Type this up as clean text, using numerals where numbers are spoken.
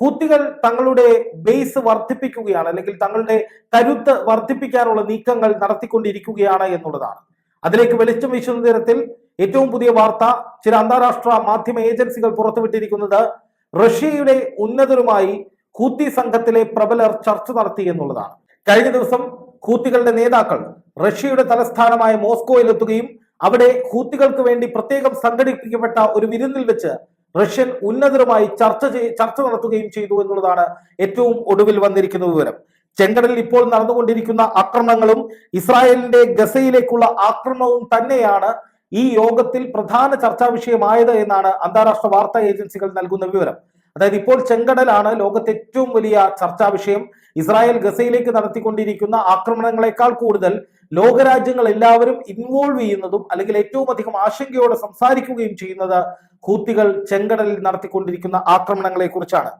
ഹൂത്തികൾ തങ്ങളുടെ ബേസ് വർദ്ധിപ്പിക്കുകയാണ്, അല്ലെങ്കിൽ തങ്ങളുടെ കരുത്ത് വർദ്ധിപ്പിക്കാനുള്ള നീക്കങ്ങൾ നടത്തിക്കൊണ്ടിരിക്കുകയാണ് എന്നുള്ളതാണ്. അതിലേക്ക് വെളിച്ചം വീശുന്ന തരത്തിൽ ഏറ്റവും പുതിയ വാർത്ത ചില അന്താരാഷ്ട്ര മാധ്യമ ഏജൻസികൾ പുറത്തുവിട്ടിരിക്കുന്നത് റഷ്യയുടെ ഉന്നതരുമായി ഹൂത്തി സംഘത്തിലെ പ്രബലർ ചർച്ച നടത്തി എന്നുള്ളതാണ്. കഴിഞ്ഞ ദിവസം ഹൂത്തികളുടെ നേതാക്കൾ റഷ്യയുടെ തലസ്ഥാനമായ മോസ്കോയിലെത്തുകയും അവിടെ ഹൂത്തികൾക്ക് വേണ്ടി പ്രത്യേകം സംഘടിപ്പിക്കപ്പെട്ട ഒരു വിരുന്നിൽ വെച്ച് റഷ്യൻ ഉന്നതരുമായി ചർച്ച നടത്തുകയും ചെയ്തു എന്നുള്ളതാണ് ഏറ്റവും ഒടുവിൽ വന്നിരിക്കുന്ന വിവരം. ചെങ്കടലിൽ ഇപ്പോൾ നടന്നുകൊണ്ടിരിക്കുന്ന ആക്രമണങ്ങളും ഇസ്രായേലിന്റെ ഗസയിലേക്കുള്ള ആക്രമണവും തന്നെയാണ് ഈ യോഗത്തിൽ പ്രധാന ചർച്ചാ വിഷയമായത് എന്നാണ് അന്താരാഷ്ട്ര വാർത്താ ഏജൻസികൾ നൽകുന്ന വിവരം. അതായത് ഇപ്പോൾ ചെങ്കടലാണ് ലോകത്തെ ഏറ്റവും വലിയ ചർച്ചാ വിഷയം. ഇസ്രായേൽ ഗസയിലേക്ക് നടത്തിക്കൊണ്ടിരിക്കുന്ന ആക്രമണങ്ങളെക്കാൾ കൂടുതൽ ലോകരാജ്യങ്ങൾ എല്ലാവരും ഇൻവോൾവ് ചെയ്യുന്നതും അല്ലെങ്കിൽ ഏറ്റവും അധികം ആശങ്കയോടെ സംസാരിക്കുകയും ചെയ്യുന്നത് ഹൂത്തികൾ ചെങ്കടലിൽ നടത്തിക്കൊണ്ടിരിക്കുന്ന ആക്രമണങ്ങളെ കുറിച്ചാണ്.